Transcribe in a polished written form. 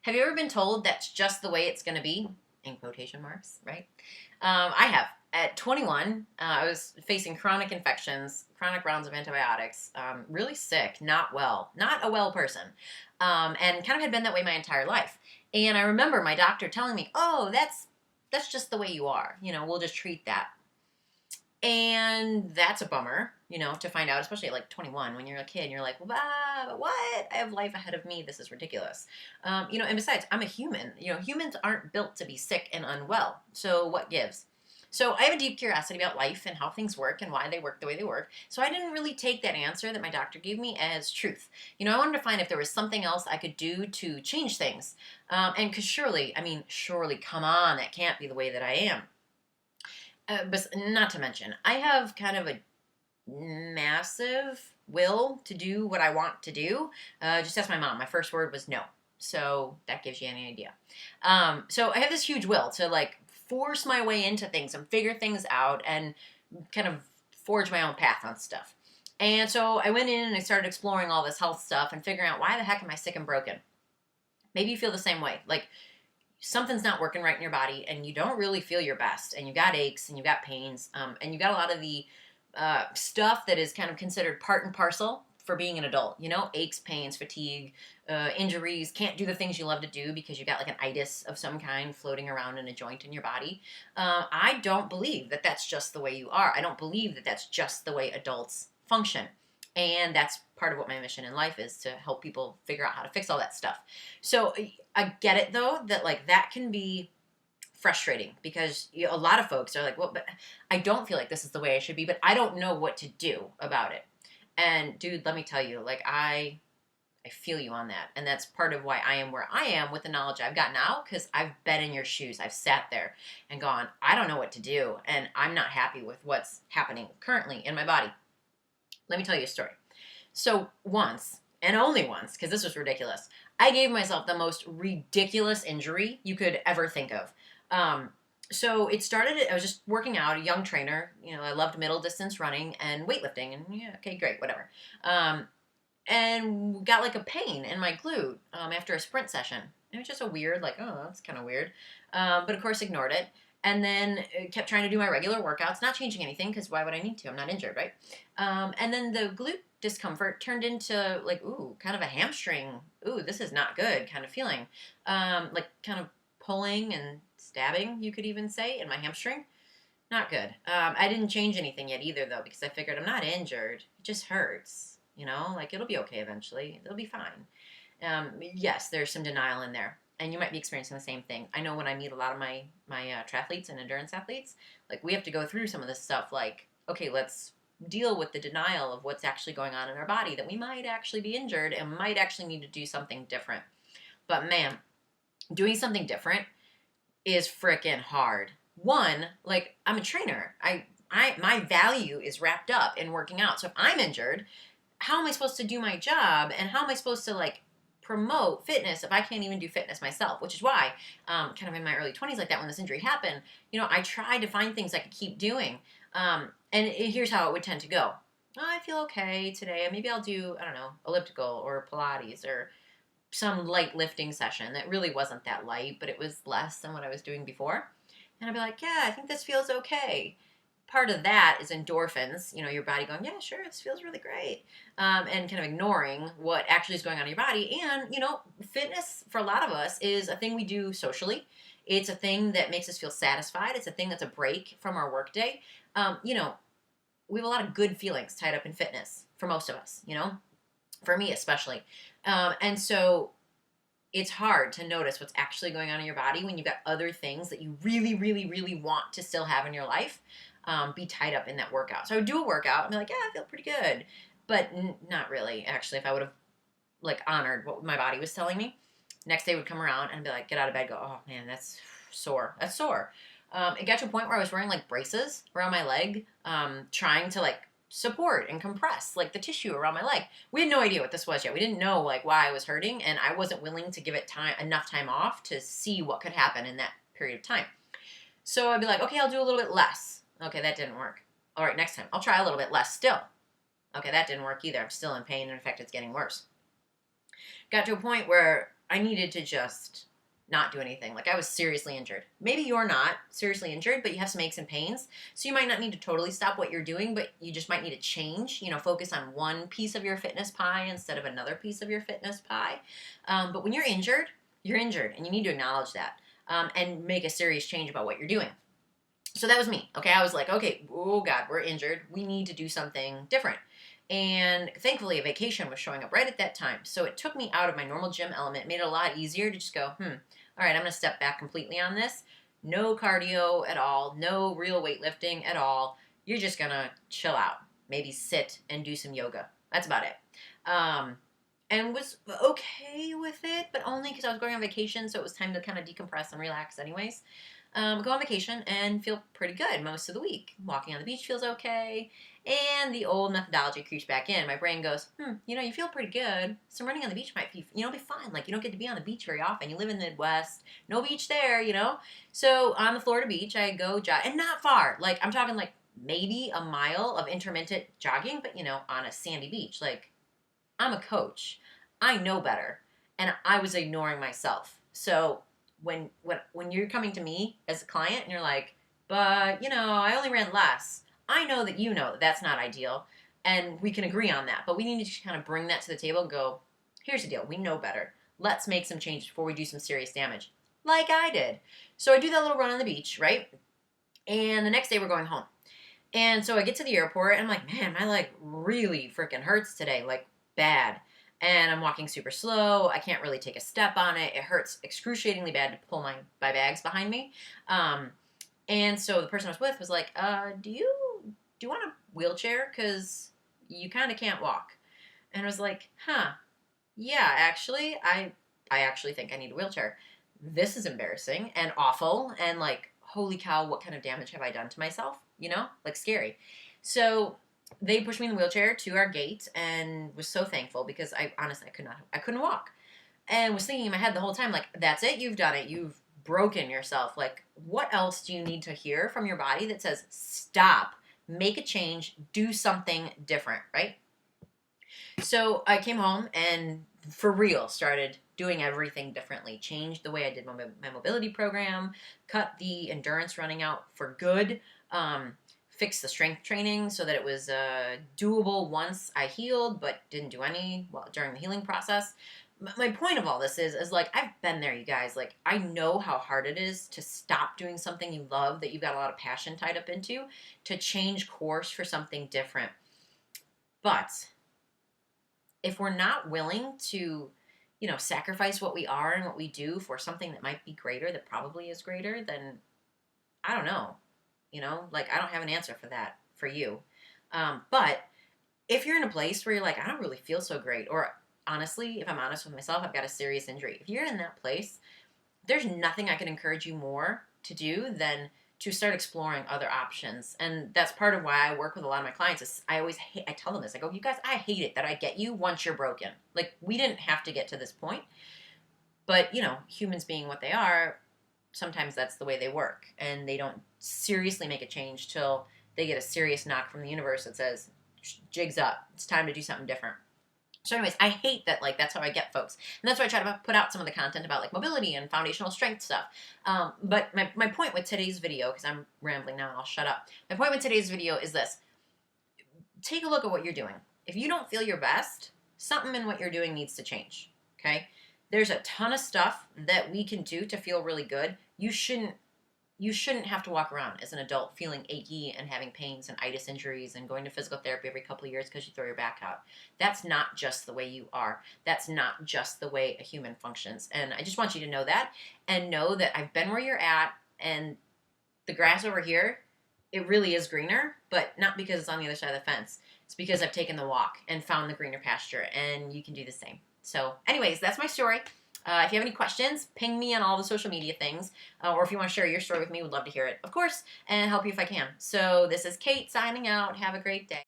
Have you ever been told that's just the way it's going to be? In quotation marks, right? I have. At 21, I was facing chronic infections, chronic rounds of antibiotics, really sick, not well, not a well person, and kind of had been that way my entire life. And I remember my doctor telling me, "Oh, that's just the way you are. We'll just treat that." And that's a bummer, to find out, especially at like 21 when you're a kid and you're like, well, but what? I have life ahead of me. This is ridiculous. And besides, I'm a human. Humans aren't built to be sick and unwell. So what gives? So I have a deep curiosity about life and how things work and why they work the way they work. So I didn't really take that answer that my doctor gave me as truth. I wanted to find if there was something else I could do to change things. And because surely, come on, that can't be the way that I am. But not to mention, I have kind of a massive will to do what I want to do. Just ask my mom. My first word was no. So that gives you any idea. So I have this huge will to like force my way into things and figure things out and kind of forge my own path on stuff. And so I went in and I started exploring all this health stuff and figuring out why the heck am I sick and broken? Maybe you feel the same way. Like something's not working right in your body and you don't really feel your best and you got aches and you got pains and you got a lot of the stuff that is kind of considered part and parcel for being an adult. Aches, pains, fatigue, injuries, can't do the things you love to do because you got like an itis of some kind floating around in a joint in your body. I don't believe that that's just the way you are. I don't believe that that's just the way adults function. And that's part of what my mission in life is, to help people figure out how to fix all that stuff. So I get it though, that like that can be frustrating because a lot of folks are like, well, but I don't feel like this is the way I should be, but I don't know what to do about it. And dude, let me tell you, like I feel you on that. And that's part of why I am where I am with the knowledge I've got now, because I've been in your shoes. I've sat there and gone, I don't know what to do. And I'm not happy with what's happening currently in my body. Let me tell you a story. So once, and only once, because this was ridiculous, I gave myself the most ridiculous injury you could ever think of. So it started, I was just working out, a young trainer. I loved middle distance running and weightlifting. And yeah, okay, great, whatever. And got like a pain in my glute after a sprint session. It was just a weird, like, oh, that's kind of weird. But of course, ignored it. And then kept trying to do my regular workouts, not changing anything because why would I need to? I'm not injured, right? And then the glute discomfort turned into like, ooh, kind of a hamstring. Ooh, this is not good kind of feeling. Like kind of pulling and stabbing, you could even say, in my hamstring. Not good. I didn't change anything yet either, though, because I figured I'm not injured. It just hurts. Like it'll be okay eventually. It'll be fine. Yes, there's some denial in there. And you might be experiencing the same thing. I know when I meet a lot of my triathletes and endurance athletes, like we have to go through some of this stuff. Like, okay, let's deal with the denial of what's actually going on in our body, that we might actually be injured and might actually need to do something different. But man, doing something different is freaking hard. One, like I'm a trainer. My value is wrapped up in working out. So if I'm injured, how am I supposed to do my job? And how am I supposed to like promote fitness if I can't even do fitness myself? Which is why, kind of in my early 20s like that, when this injury happened, I tried to find things I could keep doing. Here's how it would tend to go. Oh, I feel okay today. Maybe I'll do, I don't know, elliptical or Pilates or some light lifting session that really wasn't that light, but it was less than what I was doing before. And I'd be like, yeah, I think this feels okay. Part of that is endorphins, your body going, yeah, sure, this feels really great. And kind of ignoring what actually is going on in your body. And, fitness for a lot of us is a thing we do socially. It's a thing that makes us feel satisfied. It's a thing that's a break from our workday. We have a lot of good feelings tied up in fitness for most of us, for me especially. And so it's hard to notice what's actually going on in your body when you've got other things that you really, really, really want to still have in your life be tied up in that workout. So I would do a workout and be like, yeah, I feel pretty good. But not really, actually. If I would have like honored what my body was telling me, next day would come around and be like, get out of bed, go, oh man, that's sore. That's sore. It got to a point where I was wearing like braces around my leg, trying to like support and compress like the tissue around my leg. We had no idea what this was yet. We didn't know like why I was hurting, and I wasn't willing to give it enough time off to see what could happen in that period of time. So I'd be like, okay, I'll do a little bit less. Okay, that didn't work. All right, next time I'll try a little bit less still. Okay, that didn't work either. I'm still in pain, and in fact, it's getting worse. Got to a point where I needed to just not do anything. Like I was seriously injured. Maybe you're not seriously injured, but you have some aches and pains. So you might not need to totally stop what you're doing, but you just might need to change, focus on one piece of your fitness pie instead of another piece of your fitness pie. But when you're injured and you need to acknowledge that and make a serious change about what you're doing. So that was me. Okay, I was like, okay, oh God, we're injured. We need to do something different. And thankfully, a vacation was showing up right at that time. So it took me out of my normal gym element, made it a lot easier to just go, all right, I'm going to step back completely on this. No cardio at all, no real weightlifting at all. You're just going to chill out, maybe sit and do some yoga. That's about it. And was okay with it, but only because I was going on vacation, so it was time to kind of decompress and relax anyways. Go on vacation and feel pretty good most of the week. Walking on the beach feels okay. And the old methodology creeps back in. My brain goes, you feel pretty good. So running on the beach might be, be fun. Like, you don't get to be on the beach very often. You live in the Midwest. No beach there, So on the Florida beach, I go jog. And not far. Like, I'm talking like maybe a mile of intermittent jogging, but, on a sandy beach. Like, I'm a coach. I know better. And I was ignoring myself. So when you're coming to me as a client and you're like, but, I only ran less. I know that that's not ideal, and we can agree on that. But we need to kind of bring that to the table and go, here's the deal. We know better. Let's make some changes before we do some serious damage, like I did. So I do that little run on the beach, right? And the next day we're going home. And so I get to the airport, and I'm like, man, my leg really freaking hurts today, like bad. And I'm walking super slow. I can't really take a step on it. It hurts excruciatingly bad to pull my bags behind me. And so the person I was with was like, do you want a wheelchair? Because you kind of can't walk. And I was like, yeah, actually, I actually think I need a wheelchair. This is embarrassing and awful. And like, holy cow, what kind of damage have I done to myself? Like scary. So they pushed me in the wheelchair to our gate and was so thankful because I honestly, I couldn't walk. And was thinking in my head the whole time, like, that's it, you've done it. You've broken yourself. Like, what else do you need to hear from your body that says, stop, make a change, do something different, right? So I came home and for real started doing everything differently. Changed the way I did my mobility program, cut the endurance running out for good, fixed the strength training so that it was doable once I healed, but didn't do any during the healing process. My point of all this is like, I've been there, you guys. Like, I know how hard it is to stop doing something you love that you've got a lot of passion tied up into, to change course for something different. But if we're not willing to, sacrifice what we are and what we do for something that might be greater, that probably is greater, then I don't know. Like, I don't have an answer for that for you. But if you're in a place where you're like, I don't really feel so great, or honestly, if I'm honest with myself, I've got a serious injury. If you're in that place, there's nothing I can encourage you more to do than to start exploring other options. And that's part of why I work with a lot of my clients. Is I tell them this. I go, you guys, I hate it that I get you once you're broken. Like, we didn't have to get to this point. But, humans being what they are, sometimes that's the way they work. And they don't seriously make a change till they get a serious knock from the universe that says, jig's up. It's time to do something different. So anyways, I hate that, like, that's how I get folks. And that's why I try to put out some of the content about, like, mobility and foundational strength stuff. But my point with today's video, because I'm rambling now and I'll shut up. My point with today's video is this. Take a look at what you're doing. If you don't feel your best, something in what you're doing needs to change, okay? There's a ton of stuff that we can do to feel really good. You shouldn't have to walk around as an adult feeling achy and having pains and itis injuries and going to physical therapy every couple of years because you throw your back out. That's not just the way you are. That's not just the way a human functions. And I just want you to know that, and know that I've been where you're at, and the grass over here, it really is greener, but not because it's on the other side of the fence. It's because I've taken the walk and found the greener pasture, and you can do the same. So anyways, that's my story. If you have any questions, ping me on all the social media things. Or if you want to share your story with me, would love to hear it, of course, and help you if I can. So this is Kate signing out. Have a great day.